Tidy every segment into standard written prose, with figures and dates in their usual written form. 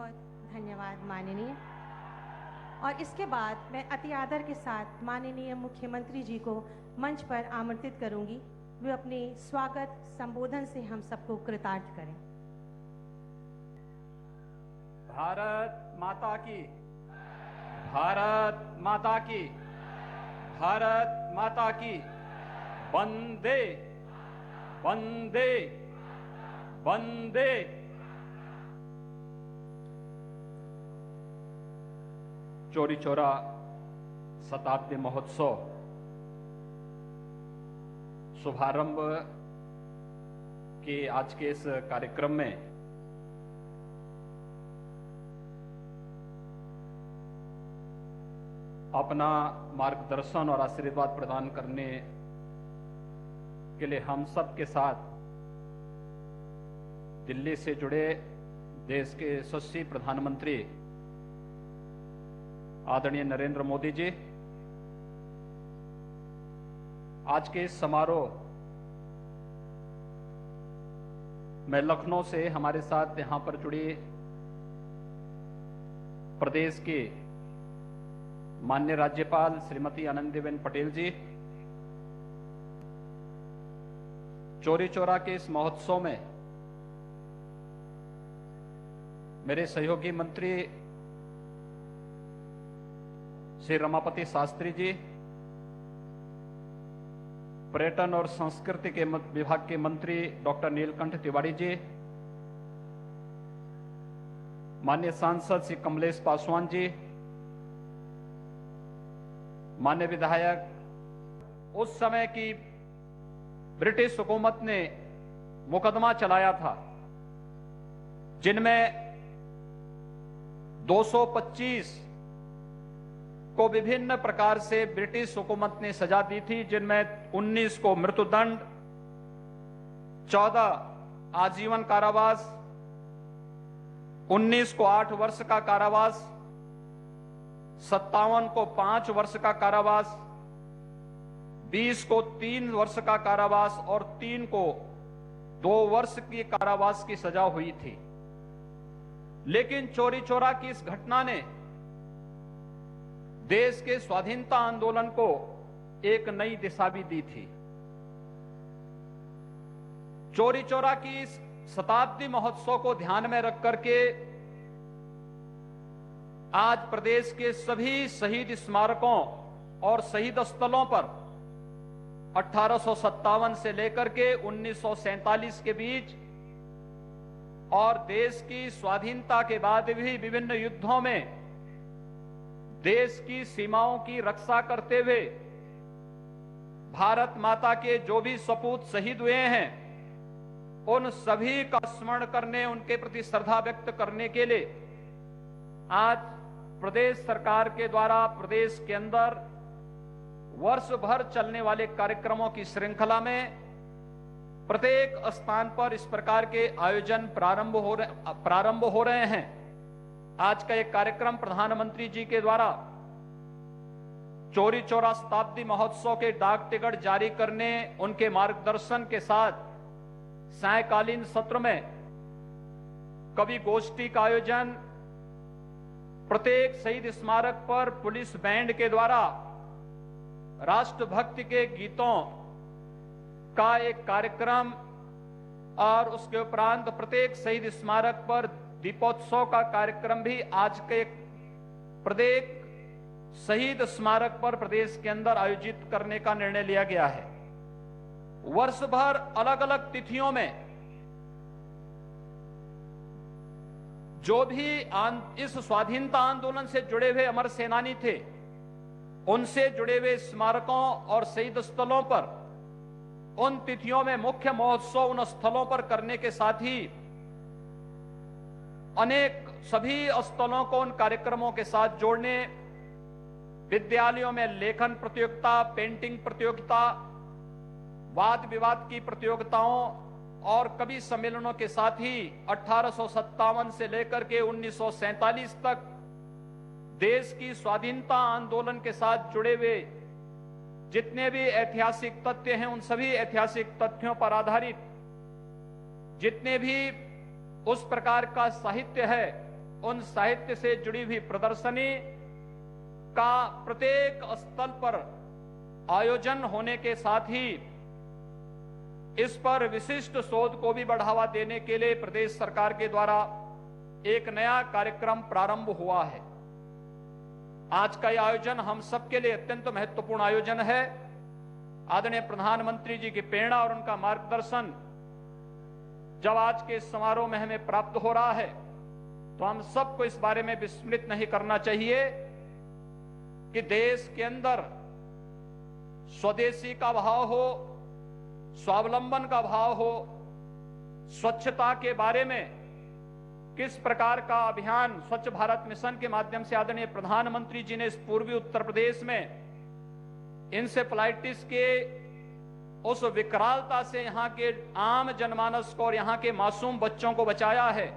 बहुत धन्यवाद माननीय। और इसके बाद मैं अति आदर के साथ माननीय मुख्यमंत्री जी को मंच पर आमंत्रित करूंगी। वे अपने स्वागत संबोधन से हम सबको कृतार्थ करें। भारत माता की, भारत माता की, भारत माता की। वंदे वंदे वंदे। चौरी चौरा शताब्दी महोत्सव शुभारंभ के आज के इस कार्यक्रम में अपना मार्गदर्शन और आशीर्वाद प्रदान करने के लिए हम सब के साथ दिल्ली से जुड़े देश के यशस्वी प्रधानमंत्री आदरणीय नरेंद्र मोदी जी, आज के इस समारोह में लखनऊ से हमारे साथ यहां पर जुड़ी प्रदेश के माननीय राज्यपाल श्रीमती आनंदीबेन पटेल जी, चौरी चौरा के इस महोत्सव में मेरे सहयोगी मंत्री श्री रमापति शास्त्री जी, पर्यटन और संस्कृति के विभाग के मंत्री डॉक्टर नीलकंठ तिवारी जी, माननीय सांसद श्री कमलेश पासवान जी, माननीय विधायक, उस समय की ब्रिटिश हुकूमत ने मुकदमा चलाया था जिनमें 225 को विभिन्न प्रकार से ब्रिटिश हुकूमत ने सजा दी थी, जिनमें 19 को मृत्युदंड, 14 आजीवन कारावास, 19 को 8 वर्ष का कारावास, 57 को 5 वर्ष का कारावास, 20 को 3 वर्ष का कारावास और 3 को 2 वर्ष की कारावास की सजा हुई थी। लेकिन चौरी चौरा की इस घटना ने देश के स्वाधीनता आंदोलन को एक नई दिशा भी दी थी। चौरी चौरा की इस शताब्दी महोत्सव को ध्यान में रख करके आज प्रदेश के सभी शहीद स्मारकों और शहीद स्थलों पर 1857 से लेकर के 1947 के बीच और देश की स्वाधीनता के बाद भी विभिन्न युद्धों में देश की सीमाओं की रक्षा करते हुए भारत माता के जो भी सपूत शहीद हुए हैं, उन सभी का स्मरण करने, उनके प्रति श्रद्धा व्यक्त करने के लिए आज प्रदेश सरकार के द्वारा प्रदेश के अंदर वर्ष भर चलने वाले कार्यक्रमों की श्रृंखला में प्रत्येक स्थान पर इस प्रकार के आयोजन प्रारंभ हो रहे हैं। आज का एक कार्यक्रम प्रधानमंत्री जी के द्वारा चौरी चौरा शताब्दी महोत्सव के डाक टिकट जारी करने, उनके मार्गदर्शन के साथ सायंकालीन सत्र में कवि गोष्ठी का आयोजन, प्रत्येक शहीद स्मारक पर पुलिस बैंड के द्वारा राष्ट्रभक्ति के गीतों का एक कार्यक्रम और उसके उपरांत प्रत्येक शहीद स्मारक पर दीपोत्सव का कार्यक्रम भी आज के प्रत्येक शहीद स्मारक पर प्रदेश के अंदर आयोजित करने का निर्णय लिया गया है। वर्ष भर अलग अलग तिथियों में जो भी इस स्वाधीनता आंदोलन से जुड़े हुए अमर सेनानी थे, उनसे जुड़े हुए स्मारकों और शहीद स्थलों पर उन तिथियों में मुख्य महोत्सव उन स्थलों पर करने के साथ ही अनेक सभी स्थलों को उन कार्यक्रमों के साथ जोड़ने, विद्यालयों में लेखन प्रतियोगिता, पेंटिंग प्रतियोगिता, वाद विवाद की प्रतियोगिताओं और कवि सम्मेलनों के साथ ही 1857 से लेकर के 1947 तक देश की स्वाधीनता आंदोलन के साथ जुड़े हुए जितने भी ऐतिहासिक तथ्य हैं, उन सभी ऐतिहासिक तथ्यों पर आधारित जितने भी उस प्रकार का साहित्य है, उन साहित्य से जुड़ी हुई प्रदर्शनी का प्रत्येक स्थल पर आयोजन होने के साथ ही इस पर विशिष्ट शोध को भी बढ़ावा देने के लिए प्रदेश सरकार के द्वारा एक नया कार्यक्रम प्रारंभ हुआ है। आज का यह आयोजन हम सबके लिए अत्यंत महत्वपूर्ण आयोजन है। आदरणीय प्रधानमंत्री जी की प्रेरणा और उनका मार्गदर्शन जब आज के इस समारोह में हमें प्राप्त हो रहा है तो हम सबको इस बारे में विस्मृत नहीं करना चाहिए कि देश के अंदर स्वदेशी का भाव हो, स्वावलंबन का भाव हो, स्वच्छता के बारे में किस प्रकार का अभियान स्वच्छ भारत मिशन के माध्यम से आदरणीय प्रधानमंत्री जी ने इस पूर्वी उत्तर प्रदेश में इंसेफेलाइटिस के उस विकरालता से यहां के आम जनमानस को और यहां के मासूम बच्चों को बचाया है।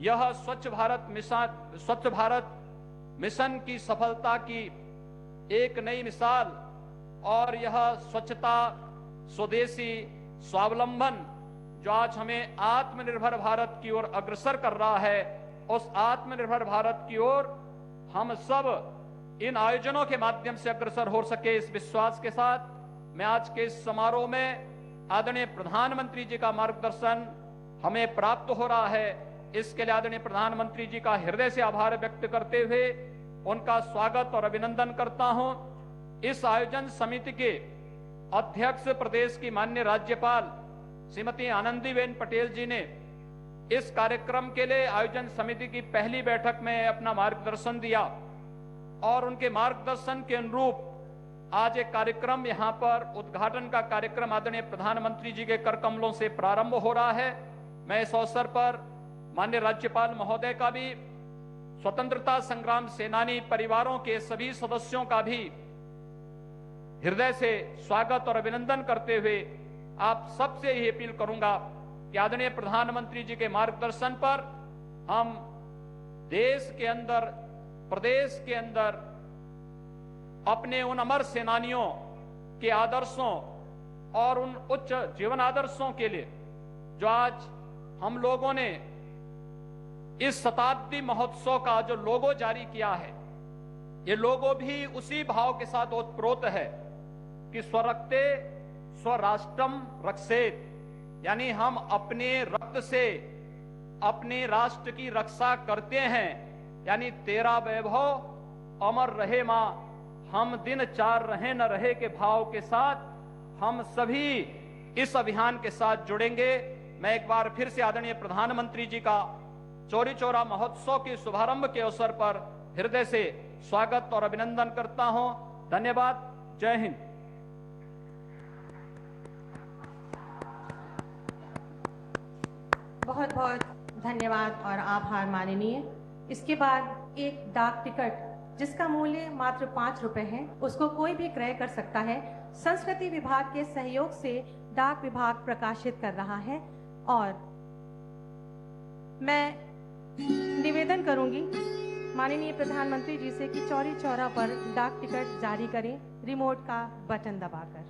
यह स्वच्छ भारत मिशन की सफलता की एक नई मिसाल और यह स्वच्छता, स्वदेशी, स्वावलंबन जो आज हमें आत्मनिर्भर भारत की ओर अग्रसर कर रहा है, उस आत्मनिर्भर भारत की ओर हम सब इन आयोजनों के माध्यम से अग्रसर हो सके, इस विश्वास के साथ मैं आज के इस समारोह में आदरणीय प्रधानमंत्री जी का मार्गदर्शन हमें प्राप्त हो रहा है, इसके लिए आदरणीय प्रधानमंत्री जी का हृदय से आभार व्यक्त करते हुए उनका स्वागत और अभिनंदन करता हूं। इस आयोजन समिति के अध्यक्ष प्रदेश की माननीय राज्यपाल श्रीमती आनंदीबेन पटेल जी ने इस कार्यक्रम के लिए आयोजन समिति की पहली बैठक में अपना मार्गदर्शन दिया और उनके मार्गदर्शन के अनुरूप आज एक कार्यक्रम यहां पर उद्घाटन का कार्यक्रम आदरणीय प्रधानमंत्री जी के कर कमलों से प्रारंभ हो रहा है। मैं इस अवसर पर माननीय राज्यपाल महोदय का भी, स्वतंत्रता संग्राम सेनानी परिवारों के सभी सदस्यों का भी हृदय से स्वागत और अभिनंदन करते हुए आप सबसे यही अपील करूंगा कि आदरणीय प्रधानमंत्री जी के मार्गदर्शन पर हम देश के अंदर, प्रदेश के अंदर अपने उन अमर सेनानियों के आदर्शों और उन उच्च जीवन आदर्शों के लिए जो आज हम लोगों ने इस शताब्दी महोत्सव का जो लोगो जारी किया है, ये लोगो भी उसी भाव के साथ ओतप्रोत है कि स्वरक्ते स्वराष्ट्रम रक्षेत, यानी हम अपने रक्त से अपने राष्ट्र की रक्षा करते हैं, यानी तेरा वैभव अमर रहे मां, हम दिन चार रहे न रहे के भाव के साथ हम सभी इस अभियान के साथ जुड़ेंगे। मैं एक बार फिर से आदरणीय प्रधानमंत्री जी का चौरी चौरा महोत्सव के शुभारंभ के अवसर पर हृदय से स्वागत और अभिनंदन करता हूं। धन्यवाद। जय हिंद। बहुत बहुत धन्यवाद और आभार माननीय। इसके बाद एक डाक टिकट जिसका मूल्य मात्र 5 रुपए है, उसको कोई भी क्रय कर सकता है। संस्कृति विभाग के सहयोग से डाक विभाग प्रकाशित कर रहा है और मैं निवेदन करूंगी माननीय प्रधानमंत्री जी से कि चौरी चौरा पर डाक टिकट जारी करें रिमोट का बटन दबाकर।